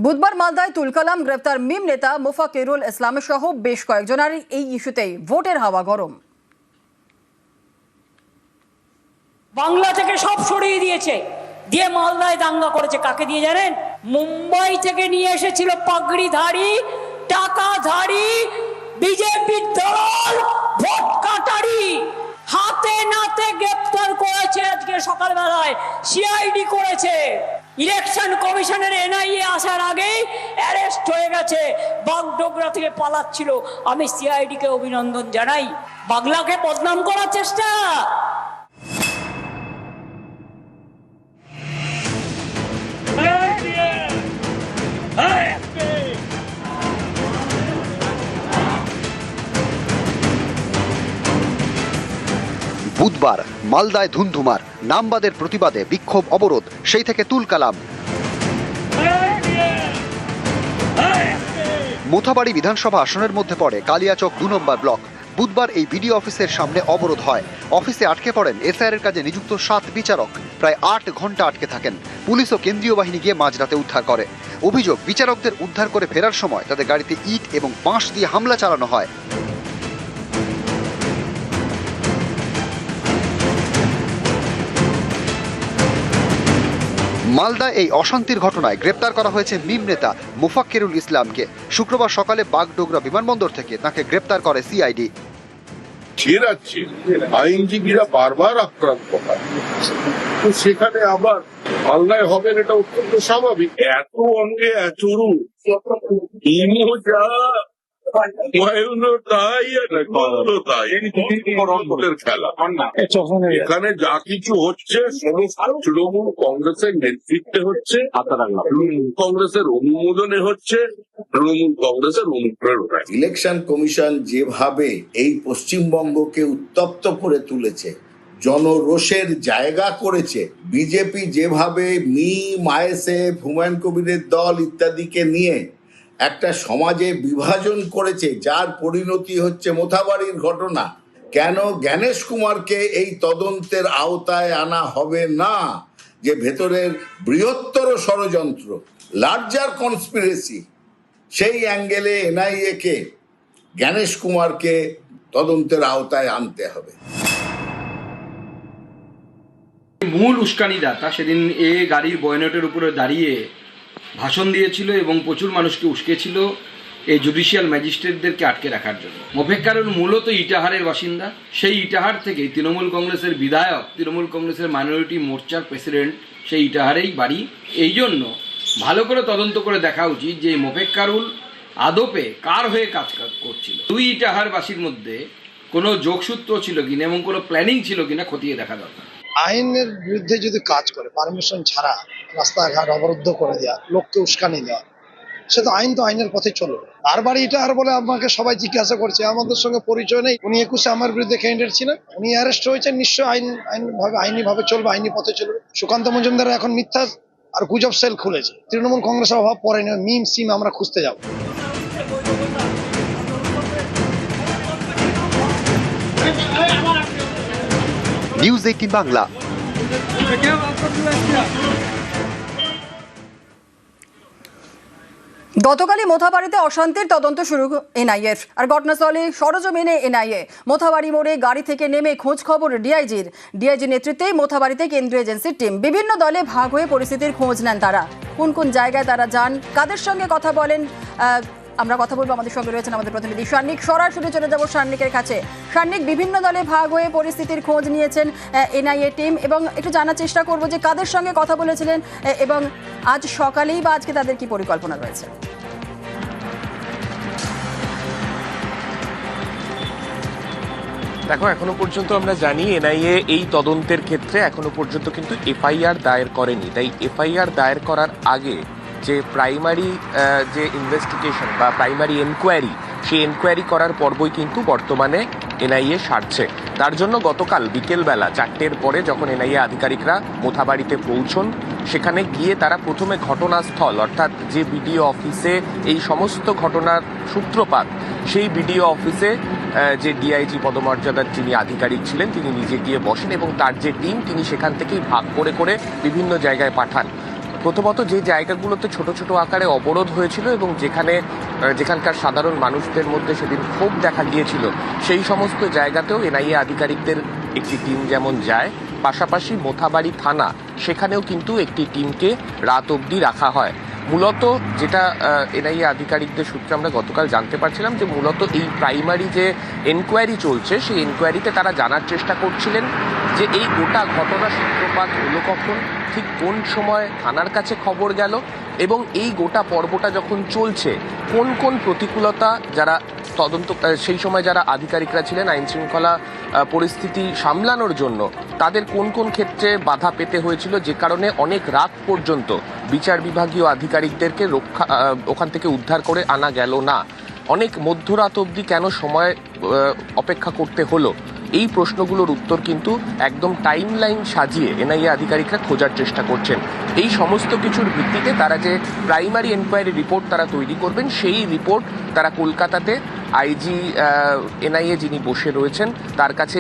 বুধবার মালদায় তুলকালাম গ্রেফতার মিম নেতা মোফাক্কিরুল ইসলামের সহ বেশ কয়েকজনের এই ইস্যুতেই ভোটের হাওয়া গরম। বাংলা থেকে সব সরিয়ে দিয়েছে, দিয়ে মালদায় দাঙ্গা করেছে। কাকে দিয়ে জানেন? মুম্বাই থেকে নিয়ে এসেছিল পাগড়িধারী, টাকাধারী, বিজেপির দল, ভোট কাটারি, হাতে নাতে গ্রেফতার করেছে। আজকে সকালবেলায় সিআইডি করেছে। ইলেকশন কমিশনের এনআইএ আসার আগেই অ্যারেস্ট হয়ে গেছে। বাগডোগরা থেকে পালাচ্ছিল। আমি সিআইডি কে অভিনন্দন জানাই। বাংলাকে বদনাম করার চেষ্টা। বুধবার মালদায় ধুন্ধুমার, নামবাদের প্রতিবাদে বিক্ষোভ অবরোধ, সেই থেকে তুলকালাম। মোথাবাড়ি বিধানসভা আসনের মধ্যে পড়ে কালিয়াচক 2 নম্বর ব্লক। বুধবার এই বিডিও অফিসের সামনে অবরোধ হয়। অফিসে আটকে পড়েন এসআইআর এর কাজে নিযুক্ত 7 বিচারক। প্রায় 8 ঘন্টা আটকে থাকেন। পুলিশ ও কেন্দ্রীয় বাহিনী গিয়ে মাঝরাতে উদ্ধার করে। অভিযোগ, বিচারকদের উদ্ধার করে ফেরার সময় তাদের গাড়িতে ইট এবং বাঁশ দিয়ে হামলা চালানো হয়। মালদায় এই অশান্তির ঘটনায় গ্রেপ্তার করা হয়েছে মিম নেতা মোফাক্কিরুল ইসলামকে। শুক্রবার সকালে বাগডোগরা বিমানবন্দর থেকে তাকে গ্রেপ্তার করে সিআইডি। আইনজীবীরা বারবার আক্রান্ত হয়, তো সেখানে আবার মালদায় হবেন, এটা অত্যন্ত স্বাভাবিক। এত অঙ্গে এচুরু এখানে যা কিছু হচ্ছে সমস্ত তৃণমূল কংগ্রেসের নেতৃত্বে হচ্ছে, কংগ্রেসের অনুমোদনে হচ্ছে, তৃণমূল কংগ্রেসের অনুপ্রেরণায়। ইলেকশন কমিশন যেভাবে এই পশ্চিমবঙ্গকে উত্তপ্ত করে তুলেছে, জনরোষের জায়গা করেছে, বিজেপি যেভাবে মিম, আইএসএফ, হুমায়ুন কবিরের দল ইত্যাদিকে নিয়ে একটা সমাজে বিভাজন করেছে, যার পরিণতি হচ্ছে মোথাবাড়ির ঘটনা, কেন জ্ঞানেশ কুমারকে এই তদন্তের আওতায় আনা হবে না? যে ভেতরের বৃহত্তর ষড়যন্ত্র, লার্জার কনস্পিরেসি, সেই অ্যাঙ্গেলে এনআইএ কে, জ্ঞানেশ কুমারকে তদন্তের আওতায় আনতে হবে। মূল উস্কানিদাতা সেদিন গাড়ির বয়নেটের উপরে দাঁড়িয়ে ভাষণ দিয়েছিল এবং প্রচুর মানুষকে উস্কেছিল এই জুডিশিয়াল ম্যাজিস্ট্রেটদেরকে আটকে রাখার জন্য। মোফাক্কিরুল মূলত ইটাহারের বাসিন্দা। সেই ইটাহার থেকে তৃণমূল কংগ্রেসের বিধায়ক, তৃণমূল কংগ্রেসের মাইনরিটি মোর্চার প্রেসিডেন্ট, সেই ইটাহারেই বাড়ি। এই জন্য ভালো করে তদন্ত করে দেখা উচিত যে মোফাক্কিরুল আদপে কার হয়ে কাজ করছিল। 2 ইটাহারবাসীর মধ্যে কোনো যোগসূত্র ছিল কিনা এবং কোনো প্ল্যানিং ছিল কিনা খতিয়ে দেখা দরকার। আইনের বিরুদ্ধে যদি কাজ করে, পারমিশন ছাড়া রাস্তাঘাট অবরুদ্ধ করে দেওয়া, লোককে উস্কানি দেওয়া, সে তো আইনের পথে চলবে। আর বাড়ি এটা আর বলে আমাকে সবাই জিজ্ঞাসা করছে, আমাদের সঙ্গে পরিচয় নেই। উনি 21-এ আমার বিরুদ্ধে ক্যান্ডিডেট ছিলেন, উনি অ্যারেস্ট হয়েছেন, নিশ্চয় আইনি ভাবে চলবে, আইনি পথে চলবে। সুকান্ত মজুমদার এখন মিথ্যা আর গুজব সেল খুলেছে। তৃণমূল কংগ্রেসের অভাব পড়েনি, মিম সিম আমরা খুঁজতে যাব। নিউজ 18 বাংলা। গতকালই মোথাবাড়িতে অশান্তির তদন্ত শুরু এনআইএর। আর ঘটনাস্থলে সরজমিনে এনআইএ। মোথাবাড়ি মোড়ে গাড়ি থেকে নেমে খোঁজ খবর ডিআইজি নেতৃত্বে মোথাবাড়িতে কেন্দ্রীয় এজেন্সির টিম। বিভিন্ন দলে ভাগ হয়ে পরিস্থিতির খোঁজ নেন তারা। কোন কোন জায়গায় তারা যান, কাদের সঙ্গে কথা বলেন, আমরা কথা বলবো। আমাদের সঙ্গে রয়েছেন আমাদের প্রতিনিধি সান্নিক। সরাসরি চলে যাব সান্নিকের কাছে। সান্নিক, বিভিন্ন দলে ভাগ হয়ে পরিস্থিতির খোঁজ নিয়েছেন এনআইএ টিম, এবং একটু জানার চেষ্টা করব যে কাদের সঙ্গে কথা বলেছিলেন এবং আজ সকালেই বা আজকে তাদের কি পরিকল্পনা রয়েছে। দেখো, এখনো পর্যন্ত আমরা জানি এনআইএ এই তদন্তের ক্ষেত্রে এখনো পর্যন্ত কিন্তু এফআইআর দায়ের করেনি। তাই এফআইআর দায়ের করার আগে যে প্রাইমারি যে ইনভেস্টিগেশন বা প্রাইমারি এনকোয়ারি, সেই এনকোয়ারি করার পর্বই কিন্তু বর্তমানে এনআইএ সারছে। তার জন্য গতকাল বিকেলবেলা 4টের পরে যখন এনআইএ আধিকারিকরা মোথাবাড়িতে পৌঁছন, সেখানে গিয়ে তারা প্রথমে ঘটনাস্থল অর্থাৎ যে বিডিও অফিসে এই সমস্ত ঘটনার সূত্রপাত, সেই বিডিও অফিসে যে ডিআইজি পদমর্যাদার যিনি আধিকারিক ছিলেন তিনি নিজে গিয়ে বসেন এবং তার যে টিম তিনি সেখান থেকেই ভাগ করে করে বিভিন্ন জায়গায় পাঠান। প্রথমত যে জায়গাগুলোতে ছোট ছোট আকারে অবরোধ হয়েছিল এবং যেখানকার সাধারণ মানুষদের মধ্যে সেদিন ক্ষোভ দেখা গিয়েছিল, সেই সমস্ত জায়গাতেও এনআইএ আধিকারিকদের একটি টিম যেমন যায়, পাশাপাশি মোথাবাড়ি থানা সেখানেও কিন্তু একটি টিমকে রাত অবধি রাখা হয়। মূলত যেটা এনআইএ আধিকারিকদের সূত্রে আমরা গতকাল জানতে পারছিলাম যে মূলত এই প্রাইমারি যে এনকোয়ারি চলছে, সেই এনকোয়ারিতে তারা জানার চেষ্টা করছিলেন যে এই গোটা ঘটনার সূত্রপাত হলো কখন, ঠিক কোন সময় থানার কাছে খবর গেল, এবং এই গোটা পর্বটা যখন চলছে কোন কোন প্রতিকূলতা যারা তদন্ত সেই সময় যারা আধিকারিকরা ছিলেন আইন শৃঙ্খলা পরিস্থিতি সামলানোর জন্য, তাদের কোন কোন ক্ষেত্রে বাধা পেতে হয়েছিল, যে কারণে অনেক রাত পর্যন্ত বিচার বিভাগীয় আধিকারিকদেরকে ওখান থেকে উদ্ধার করে আনা গেল না, অনেক মধ্যরাত অবধি কেন সময় অপেক্ষা করতে হলো, এই প্রশ্নগুলোর উত্তর কিন্তু একদম টাইম লাইন সাজিয়ে এনআইএ আধিকারিকরা খোঁজার চেষ্টা করছেন। এই সমস্ত কিছুর ভিত্তিতে তারা যে প্রাইমারি এনকোয়ারি রিপোর্ট তারা তৈরি করবেন, সেই রিপোর্ট তারা কলকাতাতে আইজি এনআইএ যিনি বসে রয়েছেন তার কাছে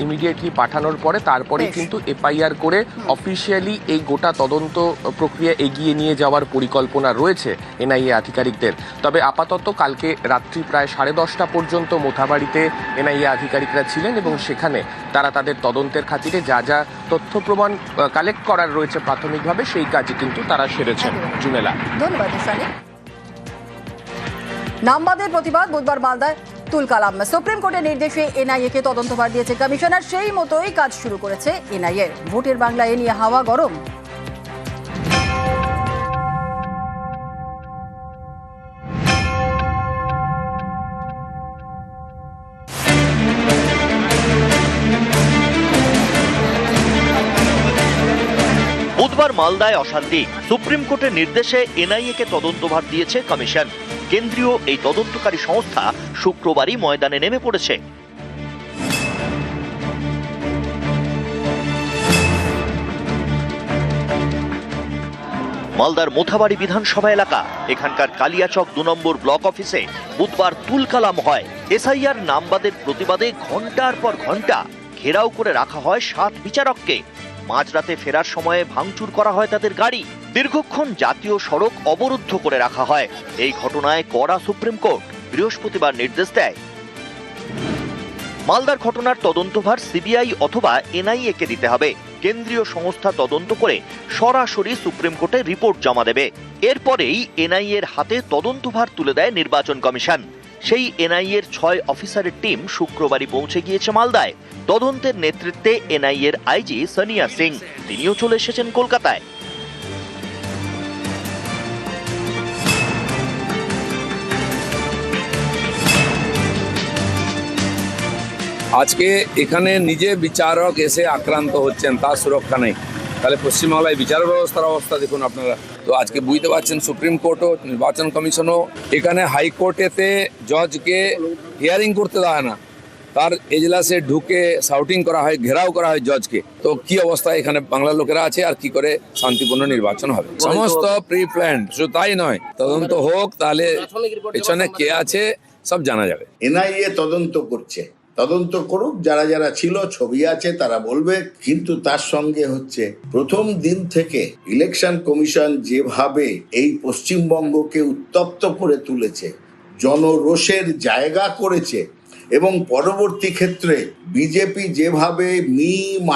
ইমিডিয়েটলি পাঠানোর পরে তারপরে কিন্তু এফআইআর করে অফিসিয়ালি এই গোটা তদন্ত প্রক্রিয়া এগিয়ে নিয়ে যাওয়ার পরিকল্পনা রয়েছে এনআইএ আধিকারিকদের। তবে আপাতত কালকে রাত্রি প্রায় 10:30 পর্যন্ত মোথাবাড়িতে এনআইএ আধিকারিকরা ছিলেন এবং সেখানে তারা তাদের তদন্তের খাতিরে যা যা তথ্য প্রমাণ কালেক্ট করার রয়েছে প্রাথমিকভাবে সেই কাজই কিন্তু তারা সেরেছেন। জুনেলা, ধন্যবাদ ঈশানী। নামবাদের প্রতিবাদ বুধবার মালদায় তুলকালাম। সুপ্রিম কোর্টের নির্দেশে এনআইএ কে তদন্তভার দিয়েছে কমিশনার, সেই মতোই কাজ শুরু করেছে এনআইএ। ভোটের বাংলা এ নিয়ে হাওয়া গরম। বুধবার মালদায় অশান্তি। সুপ্রিম কোর্টের নির্দেশে এনআইএ কে তদন্তভার দিয়েছে কমিশন। কেন্দ্রীয় এই তদন্তকারী সংস্থা শুক্রবারই ময়দানে নেমে পড়েছে। মালদার মোথাবাড়ি বিধানসভা এলাকা, এখানকার কালিয়াচক 2 নম্বর ব্লক অফিসে বুধবার তুলকালাম হয়। এসআইআর নামবাদের প্রতিবাদে ঘন্টার পর ঘন্টা ঘেরাও করে রাখা হয় 7 বিচারককে। মাঝরাতে ফেরার সময়ে ভাঙচুর করা হয় তাদের গাড়ি। দীর্ঘক্ষণ জাতীয় সড়ক অবরুদ্ধ করে রাখা হয়। এই ঘটনায় কড়া সুপ্রিম কোর্ট বৃহস্পতিবার নির্দেশ দেয়। মালদার ঘটনার তদন্তভার সিবিআই অথবা এনআইএ কে দিতে হবে। কেন্দ্রীয় সংস্থা তদন্ত করে সরাসরি সুপ্রিম কোর্টে রিপোর্ট জমা দেবে। এরপরেই এনআইএ এর হাতে তদন্তভার তুলে দেয় নির্বাচন কমিশন। সেই এনআইএ এর 6 অফিসারের টিম শুক্রবারই পৌঁছে গিয়েছে মালদায়। তদন্তের নেতৃত্বে এনআইএ এর আইজি সোনিয়া সিং, তিনিও চলে এসেছেন কলকাতায়। আজকে এখানে নিজে বিচারক এসে আক্রান্ত হচ্ছেন, তার সুরক্ষা নেই, তাহলে পশ্চিমবাংলায় বিচার ব্যবস্থার অবস্থা দেখুন আপনারা। তো আজকে বুঝতে পারছেন সুপ্রিম কোর্টও, নির্বাচন কমিশনও, এখানে হাইকোর্টেতে জজকে হিয়ারিং করতে দেয় না, তার এজলাসে ঢুকে শাউটিং করা হয়, ঘেরাও করা হয় জজকে। তো কি অবস্থা এখানে বাংলার লোকেরা আছে, আর কি করে শান্তিপূর্ণ নির্বাচন হবে? সমস্ত প্রি প্ল্যান্ড। শুধু তাই নয়, তদন্ত হোক, তাহলে পেছনে কে আছে সব জানা যাবে। এনআইএ তদন্ত করছে, তদন্ত করুক, যারা যারা ছিল ছবি আছে তারা বলবে। কিন্তু তার সঙ্গে হচ্ছে প্রথম দিন থেকে ইলেকশন কমিশন যেভাবে এই পশ্চিমবঙ্গকে উত্তপ্ত করে তুলেছে, জনরোষের জায়গা করেছে, এবং পরবর্তী ক্ষেত্রে বিজেপি যেভাবে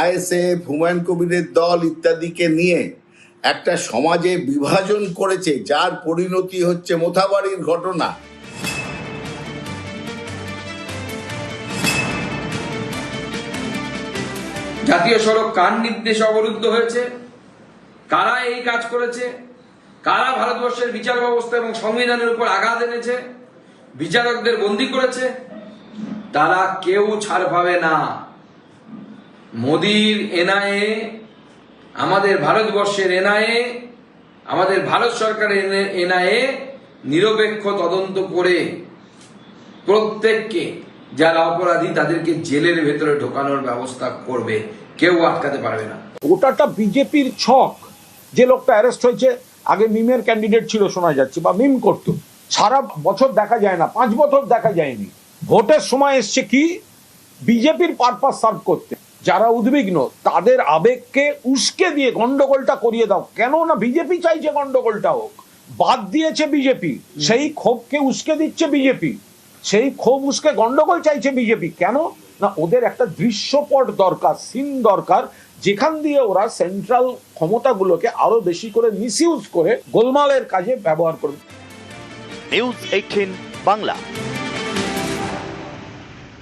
আইএসএফ, হুমায়ুন কবিরের দল ইত্যাদিকে নিয়ে একটা সমাজে বিভাজন করেছে, যার পরিণতি হচ্ছে মোথাবাড়ির ঘটনা। জাতীয় সড়ক কার নির্দেশে অবরুদ্ধ হয়েছে, কারা এই কাজ করেছে, কারা ভারতবর্ষের বিচার ব্যবস্থা এবং সংবিধানের উপর আঘাত এনেছে, বিচারকদের বন্দী করেছে, তারা কেউ ছাড় পাবে না। মোদির এনআইএ, আমাদের ভারতবর্ষের এনআইএ, আমাদের ভারত সরকারের এনআইএ নিরপেক্ষ তদন্ত করে প্রত্যেককে যারা অপরাধী তাদেরকে জেলের ভেতরে ঢোকানোর ব্যবস্থা করবে, কেউ আটকাতে পারবে না। ওটাটা বিজেপির ছক। যে লোকটা অ্যারেস্ট হয়েছে আগে মিমের ক্যান্ডিডেট ছিল শোনা যাচ্ছে, বা মিম করত, সারা বছর দেখা যায় না, 5 বছর দেখা যায়নি। ভোটের সময় এসছে কি বিজেপির পারপাস সার্ভ করতে। যারা উদ্বিগ্ন তাদের আবেগকে উস্কে দিয়ে গন্ডগোলটা করিয়ে দাও। কেন না বিজেপি চাইছে গন্ডগোলটা হোক, বাদ দিয়েছে বিজেপি, সেই ক্ষোভকে উস্কে দিচ্ছে বিজেপি, সেই ক্ষোভ উস্কে গন্ডগোল চাইছে বিজেপি। কেন না ওদের একটা দৃশ্যপট দরকার, সিন দরকার, যেখান দিয়ে ওরা সেন্ট্রাল ক্ষমতাগুলোকে আরো বেশি করে মিসইউজ করে গোলমালের কাজে ব্যবহার করবে। নিউজ 18 বাংলা।